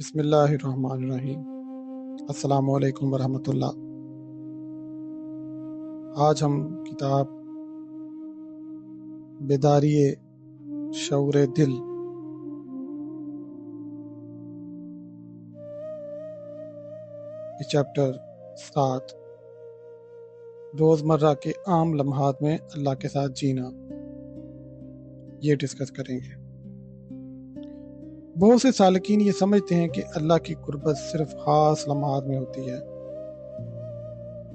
بسم اللہ الرحمن الرحیم۔ السلام علیکم ورحمۃ اللہ۔ آج ہم کتاب بیداری شعور دل چیپٹر 7 روزمرہ کے عام لمحات میں اللہ کے ساتھ جینا یہ ڈسکس کریں گے۔ بہت سے سالکین یہ سمجھتے ہیں کہ اللہ کی قربت صرف خاص لمحات میں ہوتی ہے۔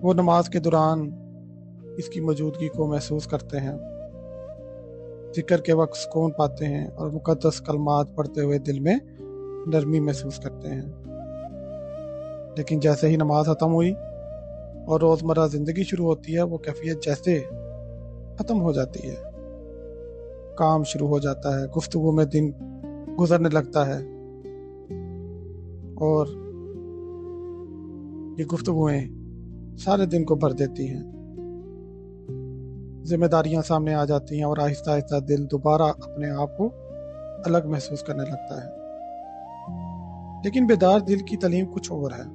وہ نماز کے دوران اس کی موجودگی کو محسوس کرتے ہیں، ذکر کے وقت سکون پاتے ہیں اور مقدس کلمات پڑھتے ہوئے دل میں نرمی محسوس کرتے ہیں۔ لیکن جیسے ہی نماز ختم ہوئی اور روزمرہ زندگی شروع ہوتی ہے، وہ کیفیت جیسے ختم ہو جاتی ہے۔ کام شروع ہو جاتا ہے، گفتگو میں دن گزرنے لگتا ہے اور یہ گفتگویں سارے دن کو بھر دیتی ہیں۔ ذمہ داریاں سامنے آ جاتی ہیں اور آہستہ آہستہ دل دوبارہ اپنے آپ کو الگ محسوس کرنے لگتا ہے۔ لیکن بیدار دل کی تعلیم کچھ اور ہے۔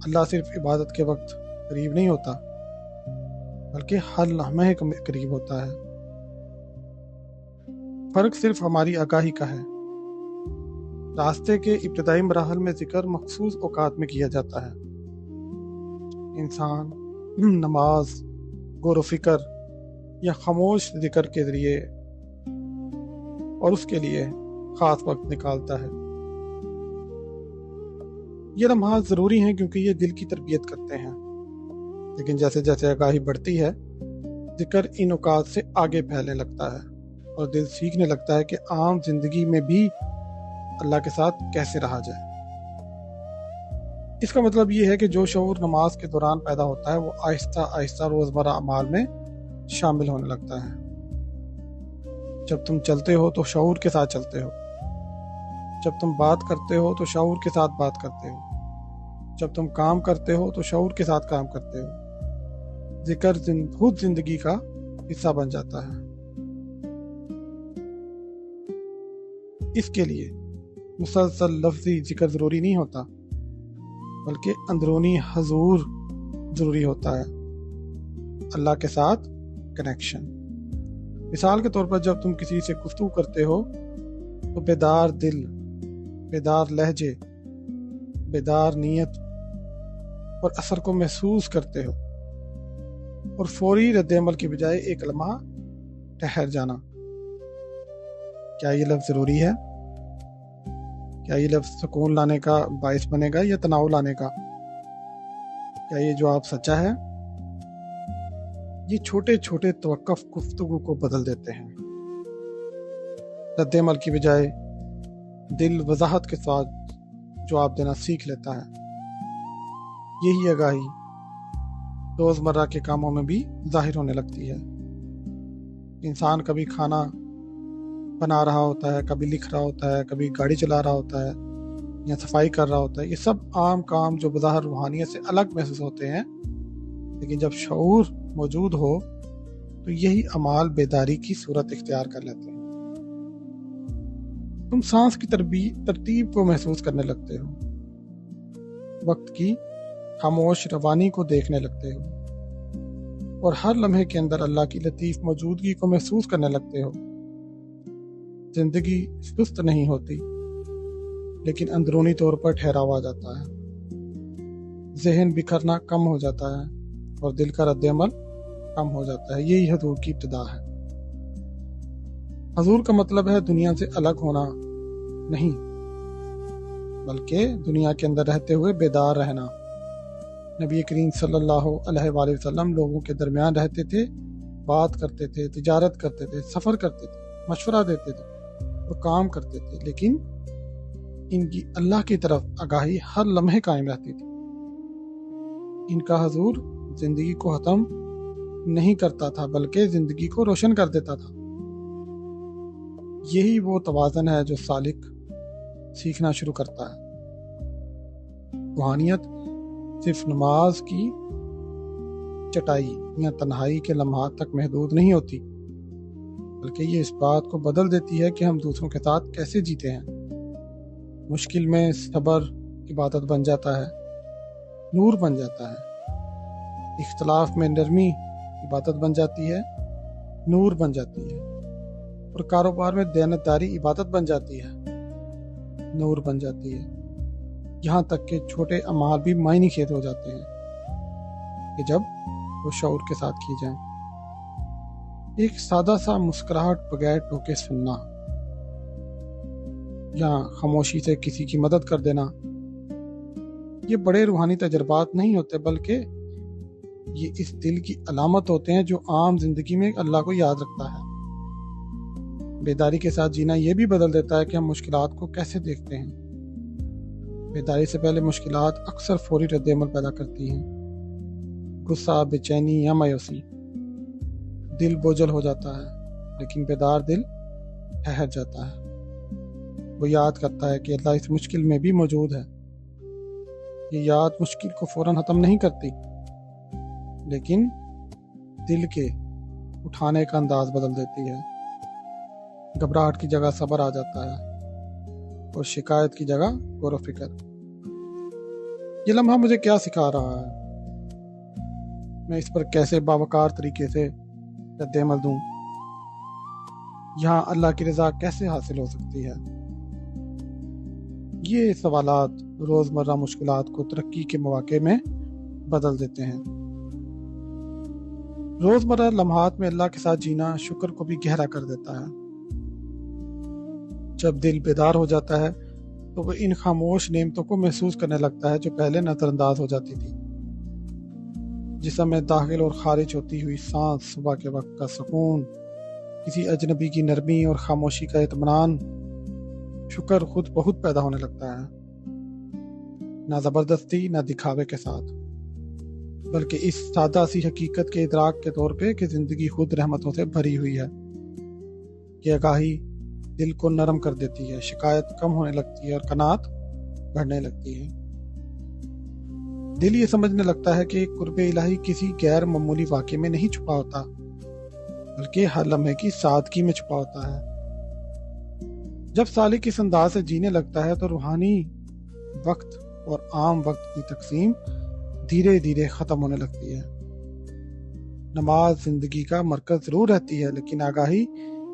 اللہ صرف عبادت کے وقت قریب نہیں ہوتا، بلکہ ہر لمحے قریب ہوتا ہے۔ فرق صرف ہماری آگاہی کا ہے۔ راستے کے ابتدائی مراحل میں ذکر مخصوص اوقات میں کیا جاتا ہے۔ انسان نماز، غور و فکر یا خاموش ذکر کے ذریعے اور اس کے لیے خاص وقت نکالتا ہے۔ یہ لمحات ضروری ہیں کیونکہ یہ دل کی تربیت کرتے ہیں، لیکن جیسے جیسے آگاہی بڑھتی ہے، ذکر ان اوقات سے آگے پھیلنے لگتا ہے اور دل سیکھنے لگتا ہے کہ عام زندگی میں بھی اللہ کے ساتھ کیسے رہا جائے۔ اس کا مطلب یہ ہے کہ جو شعور نماز کے دوران پیدا ہوتا ہے وہ آہستہ آہستہ روزمرہ اعمال میں شامل ہونے لگتا ہے۔ جب تم چلتے ہو تو شعور کے ساتھ چلتے ہو، جب تم بات کرتے ہو تو شعور کے ساتھ بات کرتے ہو، جب تم کام کرتے ہو تو شعور کے ساتھ کام کرتے ہو۔ ذکر خود زندگی کا حصہ بن جاتا ہے۔ اس کے لیے مسلسل لفظی ذکر ضروری نہیں ہوتا، بلکہ اندرونی حضور ضروری ہوتا ہے، اللہ کے ساتھ کنیکشن۔ مثال کے طور پر جب تم کسی سے گفتگو کرتے ہو تو بیدار دل، بیدار لہجے، بیدار نیت اور اثر کو محسوس کرتے ہو، اور فوری رد عمل کی بجائے ایک لمحہ ٹھہر جانا۔ کیا یہ لفظ ضروری ہے؟ کیا یہ لفظ سکون لانے کا باعث بنے گا یا تناؤ لانے کا؟ کیا یہ جواب سچا ہے؟ یہ چھوٹے چھوٹے توقف گفتگو کو بدل دیتے ہیں۔ رد عمل کی بجائے دل وضاحت کے ساتھ جواب دینا سیکھ لیتا ہے۔ یہی آگاہی روزمرہ کے کاموں میں بھی ظاہر ہونے لگتی ہے۔ انسان کبھی کھانا بنا رہا ہوتا ہے، کبھی لکھ رہا ہوتا ہے، کبھی گاڑی چلا رہا ہوتا ہے یا صفائی کر رہا ہوتا ہے۔ یہ سب عام کام جو بظاہر روحانیت سے الگ محسوس ہوتے ہیں، لیکن جب شعور موجود ہو تو یہی اعمال بیداری کی صورت اختیار کر لیتے ہیں۔ تم سانس کی ترتیب کو محسوس کرنے لگتے ہو، وقت کی خاموش روانی کو دیکھنے لگتے ہو، اور ہر لمحے کے اندر اللہ کی لطیف موجودگی کو محسوس کرنے لگتے ہو۔ زندگی سست نہیں ہوتی، لیکن اندرونی طور پر ٹھہراو آ جاتا ہے۔ ذہن بکھرنا کم ہو جاتا ہے اور دل کا رد عمل کم ہو جاتا ہے۔ یہی حضور کی ابتدا ہے۔ حضور کا مطلب ہے دنیا سے الگ ہونا نہیں، بلکہ دنیا کے اندر رہتے ہوئے بیدار رہنا۔ نبی کریم صلی اللہ علیہ وآلہ وسلم لوگوں کے درمیان رہتے تھے، بات کرتے تھے، تجارت کرتے تھے، سفر کرتے تھے، مشورہ دیتے تھے اور کام کرتے تھے، لیکن ان کی اللہ کی طرف آگاہی ہر لمحے قائم رہتی تھی۔ ان کا حضور زندگی کو ختم نہیں کرتا تھا، بلکہ زندگی کو روشن کر دیتا تھا۔ یہی وہ توازن ہے جو سالک سیکھنا شروع کرتا ہے۔ روحانیت صرف نماز کی چٹائی یا تنہائی کے لمحات تک محدود نہیں ہوتی، بلکہ یہ اس بات کو بدل دیتی ہے کہ ہم دوسروں کے ساتھ کیسے جیتے ہیں۔ مشکل میں صبر عبادت بن جاتا ہے، نور بن جاتا ہے۔ اختلاف میں نرمی عبادت بن جاتی ہے، نور بن جاتی ہے۔ اور کاروبار میں دیانتداری عبادت بن جاتی ہے، نور بن جاتی ہے۔ یہاں تک کہ چھوٹے اعمال بھی معنی خیز ہو جاتے ہیں کہ جب وہ شعور کے ساتھ کی جائیں۔ ایک سادہ سا مسکراہٹ بغیر ٹوکے سننا، یا خاموشی سے کسی کی مدد کر دینا، یہ بڑے روحانی تجربات نہیں ہوتے، بلکہ یہ اس دل کی علامت ہوتے ہیں جو عام زندگی میں اللہ کو یاد رکھتا ہے۔ بیداری کے ساتھ جینا یہ بھی بدل دیتا ہے کہ ہم مشکلات کو کیسے دیکھتے ہیں۔ بیداری سے پہلے مشکلات اکثر فوری رد عمل پیدا کرتی ہیں، غصہ، بے چینی یا مایوسی۔ دل بوجھل ہو جاتا ہے، لیکن بیدار دل ٹھہر جاتا ہے۔ وہ یاد کرتا ہے کہ اللہ اس مشکل میں بھی موجود ہے۔ یہ یاد مشکل کو فوراً ختم نہیں کرتی، لیکن دل کے اٹھانے کا انداز بدل دیتی ہے۔ گھبراہٹ کی جگہ صبر آ جاتا ہے، اور شکایت کی جگہ غور و فکر۔ یہ لمحہ مجھے کیا سکھا رہا ہے؟ میں اس پر کیسے باوقار طریقے سے رد عمل دوں؟ یہاں اللہ کی رضا کیسے حاصل ہو سکتی ہے؟ یہ سوالات روزمرہ مشکلات کو ترقی کے مواقع میں بدل دیتے ہیں۔ روزمرہ لمحات میں اللہ کے ساتھ جینا شکر کو بھی گہرا کر دیتا ہے۔ جب دل بیدار ہو جاتا ہے تو وہ ان خاموش نعمتوں کو محسوس کرنے لگتا ہے جو پہلے نظر انداز ہو جاتی تھی۔ جسم میں داخل اور خارج ہوتی ہوئی سانس، صبح کے وقت کا سکون، کسی اجنبی کی نرمی اور خاموشی کا اطمینان، شکر خود بہت پیدا ہونے لگتا ہے۔ نہ زبردستی، نہ دکھاوے کے ساتھ، بلکہ اس سادہ سی حقیقت کے ادراک کے طور پہ کہ زندگی خود رحمتوں سے بھری ہوئی ہے۔ یہ آگاہی دل کو نرم کر دیتی ہے، شکایت کم ہونے لگتی ہے اور قناعت بڑھنے لگتی ہے۔ دل یہ سمجھنے لگتا ہے کہ قرب الہی کسی غیر معمولی واقعے میں نہیں چھپا ہوتا، بلکہ ہر لمحے کی سادگی میں چھپا ہوتا ہے۔ جب سالک اس انداز سے جینے لگتا ہے تو روحانی وقت اور عام وقت کی تقسیم دھیرے دھیرے ختم ہونے لگتی ہے۔ نماز زندگی کا مرکز ضرور رہتی ہے، لیکن آگاہی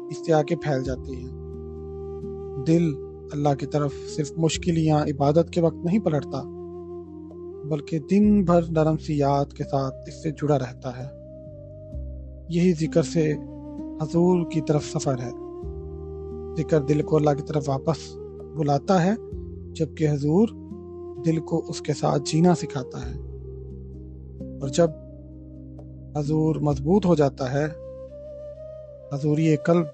اس سے آگے پھیل جاتی ہے۔ دل اللہ کی طرف صرف مشکل یا عبادت کے وقت نہیں پلٹتا، بلکہ دن بھر نرم سی یاد کے ساتھ اس سے جڑا رہتا ہے۔ یہی ذکر سے حضور کی طرف سفر ہے۔ ذکر دل کو اللہ کی طرف واپس بلاتا ہے، جبکہ حضور دل کو اس کے ساتھ جینا سکھاتا ہے۔ اور جب حضور مضبوط ہو جاتا ہے، حضوری قلب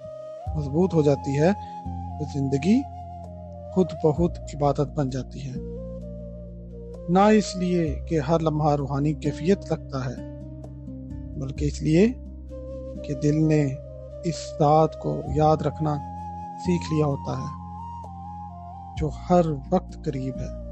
مضبوط ہو جاتی ہے، تو زندگی خود بخود عبادت بن جاتی ہے۔ نہ اس لیے کہ ہر لمحہ روحانی کیفیت رکھتا ہے، بلکہ اس لیے کہ دل نے اس ذات کو یاد رکھنا سیکھ لیا ہوتا ہے جو ہر وقت قریب ہے۔